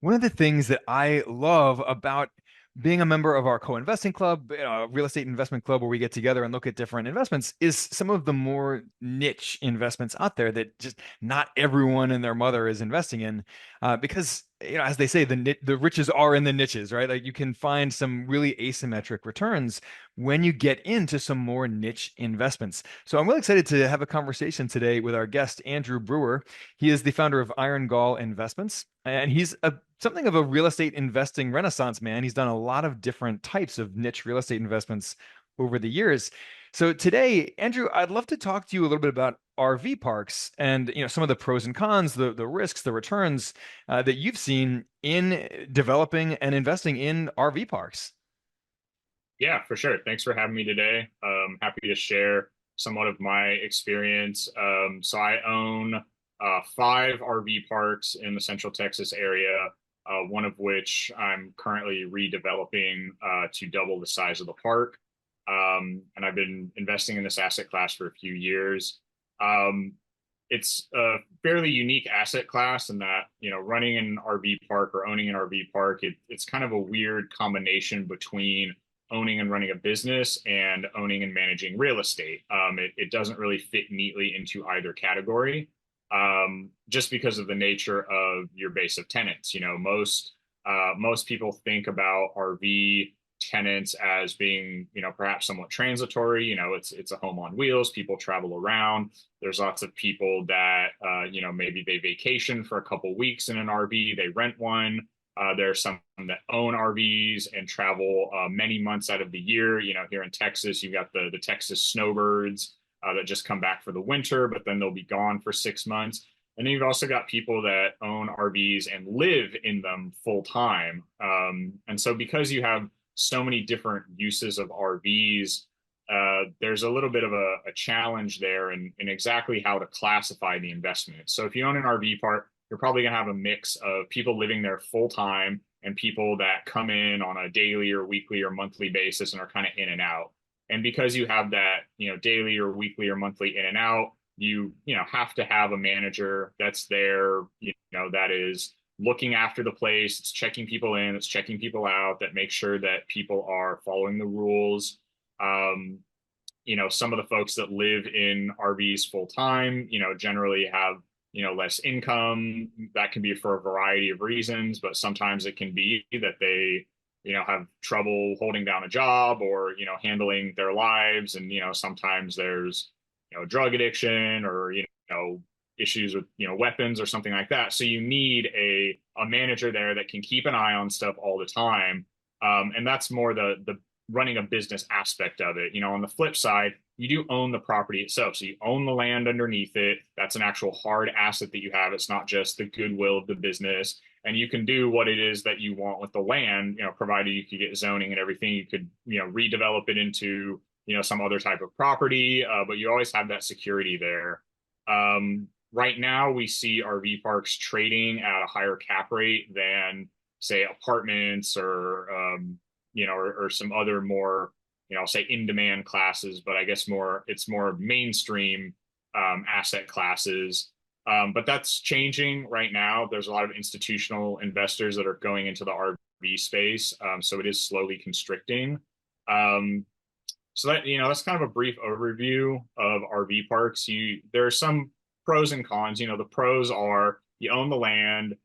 One of the things that I love about being a member of our co-investing club, real estate investment club, where we get together and look at different investments, is some of the more niche investments out there that just not everyone and their mother is investing in, because as they say, the riches are in the niches, right? Like you can find some really asymmetric returns when you get into some more niche investments. So I'm really excited to have a conversation today with our guest, Andrew Brewer. He is the founder of Iron Gall Investments, and he's something of a real estate investing renaissance man. He's done a lot of different types of niche real estate investments over the years. So today, Andrew, I'd love to talk to you a little bit about RV parks and some of the pros and cons, the risks, the returns that you've seen in developing and investing in RV parks. Yeah, for sure. Thanks for having me today. Happy to share somewhat of my experience. So I own five RV parks in the Central Texas area, one of which I'm currently redeveloping to double the size of the park. And I've been investing in this asset class for a few years. Um, it's a fairly unique asset class in that, running an RV park or owning an RV park, it's kind of a weird combination between owning and running a business and owning and managing real estate. It doesn't really fit neatly into either category, just because of the nature of your base of tenants. Most people think about RV tenants as being, perhaps somewhat transitory. It's a home on wheels. People travel around. There's lots of people that, maybe they vacation for a couple weeks in an RV. They rent one. There are some that own RVs and travel many months out of the year. Here in Texas, you've got the Texas snowbirds that just come back for the winter, but then they'll be gone for 6 months. And then you've also got people that own RVs and live in them full time. And so because you have so many different uses of RVs, there's a little bit of a challenge there in exactly how to classify the investment. So if you own an RV park, you're probably going to have a mix of people living there full time and people that come in on a daily or weekly or monthly basis and are kind of in and out. And because you have that, daily or weekly or monthly in and out, you have to have a manager that's there, that is looking after the place. It's checking people in, it's checking people out, that makes sure that people are following the rules. Um, some of the folks that live in RVs full time, generally have less income. That can be for a variety of reasons, but sometimes it can be that they have trouble holding down a job or handling their lives. And sometimes there's drug addiction or issues with weapons or something like that. So you need a manager there that can keep an eye on stuff all the time. And that's more the running a business aspect of it. On the flip side, you do own the property itself. So you own the land underneath it. That's an actual hard asset that you have. It's not just the goodwill of the business. And you can do what it is that you want with the land, provided you could get zoning and everything. You could, redevelop it into, some other type of property, but you always have that security there. Right now, we see RV parks trading at a higher cap rate than, say, apartments or some other more, I'll say in demand classes, but I guess it's more mainstream asset classes. But that's changing right now. There's a lot of institutional investors that are going into the RV space. So it is slowly constricting. So that's kind of a brief overview of RV parks. There are some pros and cons. The pros are you own the land.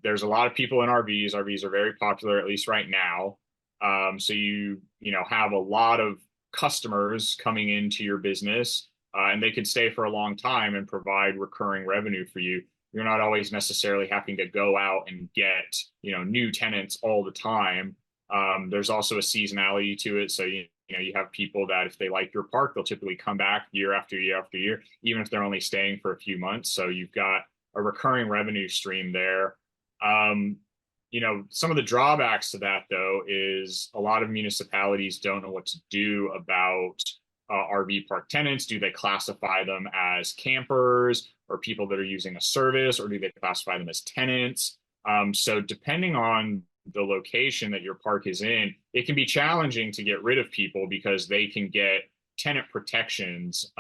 There's a lot of people in RVs. RVs are very popular, at least right now. So you have a lot of customers coming into your business, and they could stay for a long time and provide recurring revenue for you. You're not always necessarily having to go out and get, new tenants all the time. There's also a seasonality to it. So, you have people that if they like your park, they'll typically come back year after year after year, even if they're only staying for a few months. So you've got a recurring revenue stream there. Some of the drawbacks to that, though, is a lot of municipalities don't know what to do about RV park tenants. Do they classify them as campers or people that are using a service, or do they classify them as tenants? So depending on the location that your park is in, it can be challenging to get rid of people because they can get tenant protections.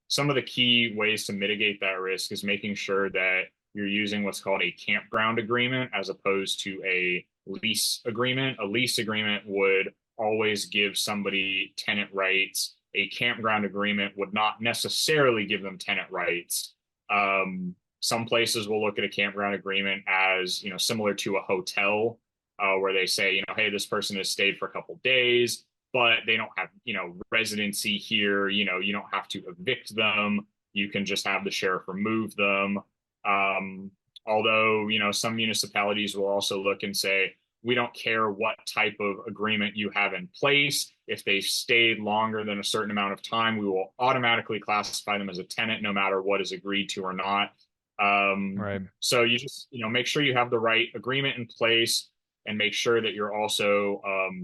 Some of the key ways to mitigate that risk is making sure that you're using what's called a campground agreement as opposed to a lease agreement. A lease agreement would always give somebody tenant rights. A campground agreement would not necessarily give them tenant rights. Some places will look at a campground agreement as, similar to a hotel, where they say, hey, this person has stayed for a couple days, but they don't have, residency here. You don't have to evict them. You can just have the sheriff remove them. Um, Although, some municipalities will also look and say, we don't care what type of agreement you have in place. If they've stayed longer than a certain amount of time, we will automatically classify them as a tenant, no matter what is agreed to or not. Right. So you just, make sure you have the right agreement in place, and make sure that you're also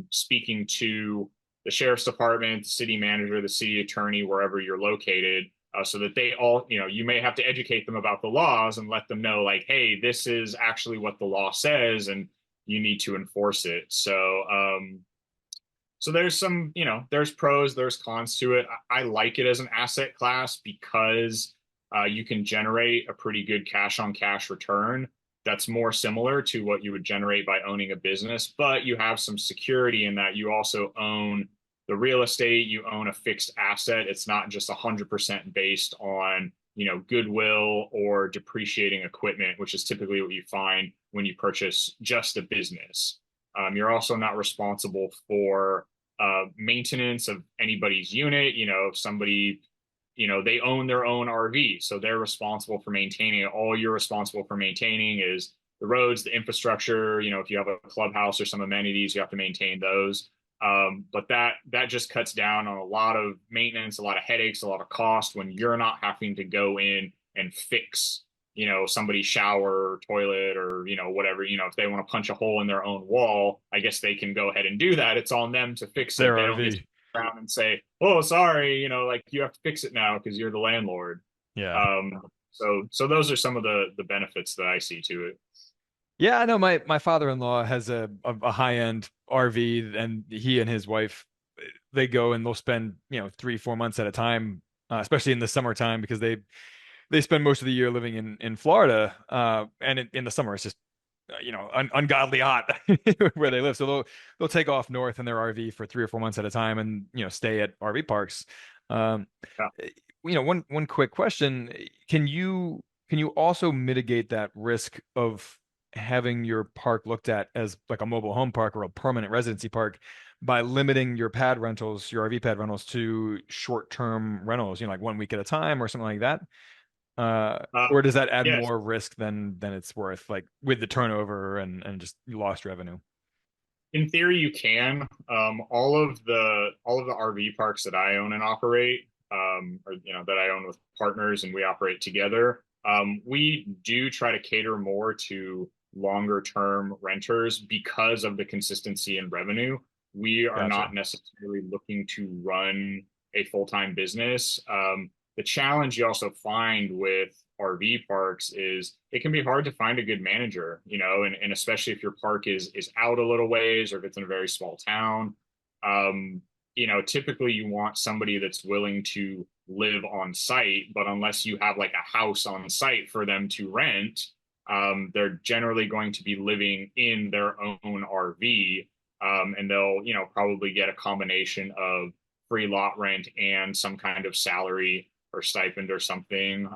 speaking to the sheriff's department, the city manager, the city attorney, wherever you're located, so that they all, you may have to educate them about the laws and let them know, like, hey, this is actually what the law says, and you need to enforce it. So there's some, there's pros, there's cons to it. I like it as an asset class because you can generate a pretty good cash on cash return that's more similar to what you would generate by owning a business, but you have some security in that you also own the real estate, you own a fixed asset. It's not just 100% based on, goodwill or depreciating equipment, which is typically what you find when you purchase just a business. You're also not responsible for maintenance of anybody's unit. If somebody, they own their own RV, so they're responsible for maintaining it. All you're responsible for maintaining is the roads, the infrastructure. If you have a clubhouse or some amenities, you have to maintain those. But that just cuts down on a lot of maintenance, a lot of headaches, a lot of cost when you're not having to go in and fix, somebody's shower or toilet, or, whatever. If they want to punch a hole in their own wall, I guess they can go ahead and do that. It's on them to fix it. Their They don't get to RV. go around and say, oh, sorry, like you have to fix it now because you're the landlord. Yeah. So those are some of the benefits that I see to it. Yeah, I know my father-in-law has a high-end RV, and he and his wife, they go and they'll spend, 3, 4 months at a time, especially in the summertime, because they spend most of the year living in Florida, and in the summer it's just ungodly hot where they live. So they'll take off north in their RV for 3 or 4 months at a time, and stay at RV parks. Um, Yeah. one quick question: can you also mitigate that risk of having your park looked at as like a mobile home park or a permanent residency park by limiting your pad rentals, your RV pad rentals, to short-term rentals, like 1 week at a time or something like that? Uh, Or does that add yes. more risk than it's worth, like with the turnover and just lost revenue? In theory, you can. All of the RV parks that I own and operate, or that I own with partners and we operate together, we do try to cater more to longer term renters because of the consistency in revenue. We are Gotcha. not necessarily looking to run a full time business. The challenge you also find with RV parks is it can be hard to find a good manager, and especially if your park is out a little ways, or if it's in a very small town. Um, Typically you want somebody that's willing to live on site, but unless you have like a house on site for them to rent, they're generally going to be living in their own RV. And they'll, probably get a combination of free lot rent and some kind of salary or stipend or something.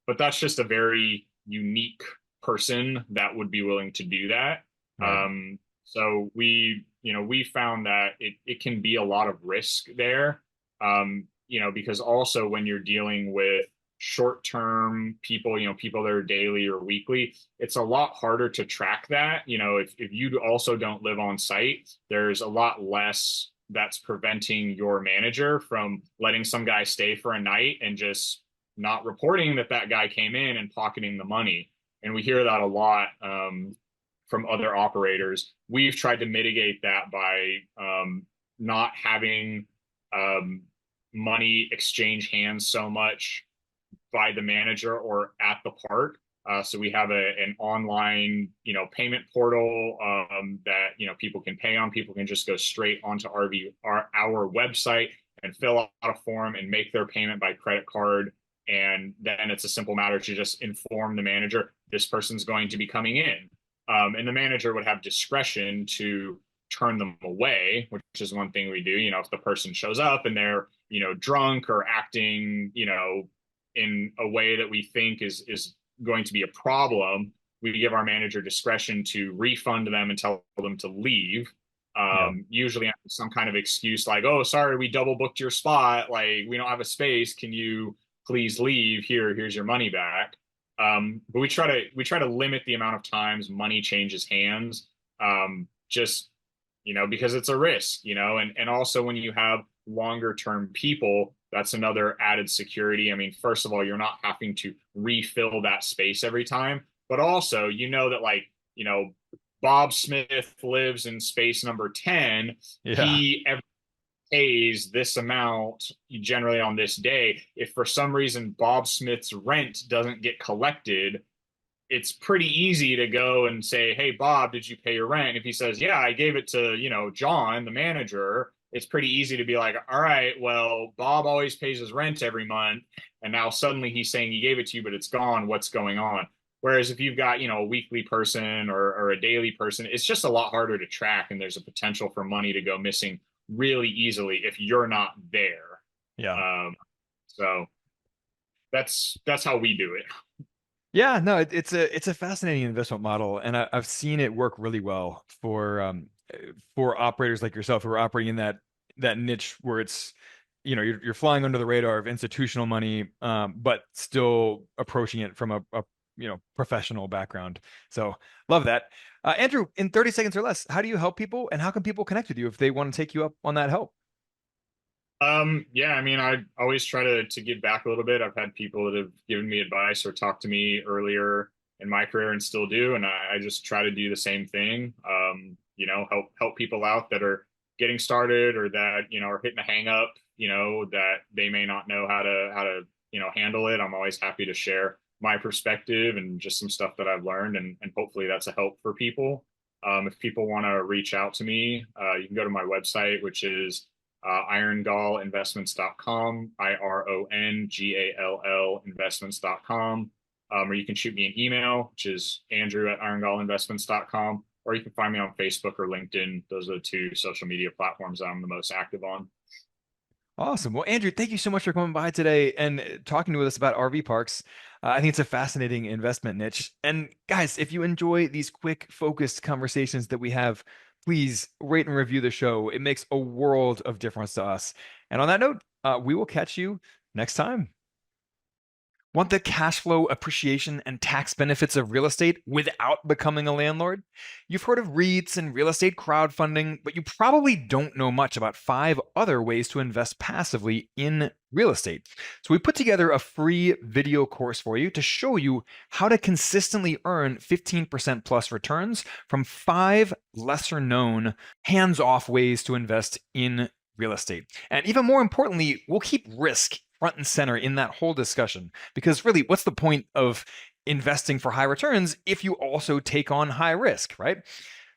But that's just a very unique person that would be willing to do that. Right. So we found that it can be a lot of risk there. Because also when you're dealing with short-term people, people that are daily or weekly, it's a lot harder to track that. If you also don't live on site, there's a lot less that's preventing your manager from letting some guy stay for a night and just not reporting that guy came in and pocketing the money. And we hear that a lot from other operators. We've tried to mitigate that by not having um, money exchange hands so much by the manager or at the park. So we have an online, payment portal that people can pay on. People can just go straight onto our website and fill out a form and make their payment by credit card. And then it's a simple matter to just inform the manager this person's going to be coming in. And the manager would have discretion to turn them away, which is one thing we do. If the person shows up and they're, drunk or acting, in a way that we think is going to be a problem, we give our manager discretion to refund them and tell them to leave. Yeah. Usually some kind of excuse like, oh, sorry, we double booked your spot. Like, we don't have a space. Can you please leave? Here's your money back. But we try to limit the amount of times money changes hands. Just because it's a risk, and also when you have longer term people, that's another added security. I mean, first of all, you're not having to refill that space every time, but also, that like, Bob Smith lives in space number 10. Yeah. He pays this amount generally on this day. If for some reason Bob Smith's rent doesn't get collected, it's pretty easy to go and say, hey, Bob, did you pay your rent? If he says, yeah, I gave it to, John, the manager, it's pretty easy to be like, all right, well, Bob always pays his rent every month. And now suddenly he's saying he gave it to you, but it's gone. What's going on? Whereas if you've got, a weekly person or a daily person, it's just a lot harder to track. And there's a potential for money to go missing really easily if you're not there. Yeah. So that's how we do it. Yeah, no, it's a fascinating investment model, and I've seen it work really well for operators like yourself who are operating in that niche where it's you're flying under the radar of institutional money, but still approaching it from a professional background. So love that. Andrew, in 30 seconds or less, how do you help people, and how can people connect with you if they want to take you up on that help? Yeah, I mean, I always try to give back a little bit. I've had people that have given me advice or talked to me earlier in my career and still do, and I just try to do the same thing. Help people out that are getting started or that, are hitting a hang up, that they may not know how to handle it. I'm always happy to share my perspective and just some stuff that I've learned, and hopefully that's a help for people. If people want to reach out to me, you can go to my website, which is irongallinvestments.com, IRONGALL investments.com. Or you can shoot me an email, which is andrew@irongallinvestments.com, or you can find me on Facebook or LinkedIn. Those are the two social media platforms I'm the most active on. Awesome. Well, Andrew, thank you so much for coming by today and talking to us about RV parks. I think it's a fascinating investment niche. And guys, if you enjoy these quick, focused conversations that we have, please rate and review the show. It makes a world of difference to us. And on that note, we will catch you next time. Want the cash flow appreciation and tax benefits of real estate without becoming a landlord? You've heard of REITs and real estate crowdfunding, but you probably don't know much about 5 other ways to invest passively in real estate. So we put together a free video course for you to show you how to consistently earn 15% plus returns from 5 lesser known hands-off ways to invest in real estate. And even more importantly, we'll keep risk front and center in that whole discussion. Because really, what's the point of investing for high returns if you also take on high risk, right?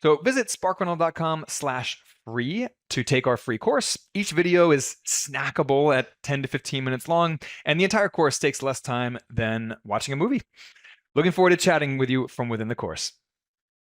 So visit sparkrental.com/free to take our free course. Each video is snackable at 10 to 15 minutes long, and the entire course takes less time than watching a movie. Looking forward to chatting with you from within the course.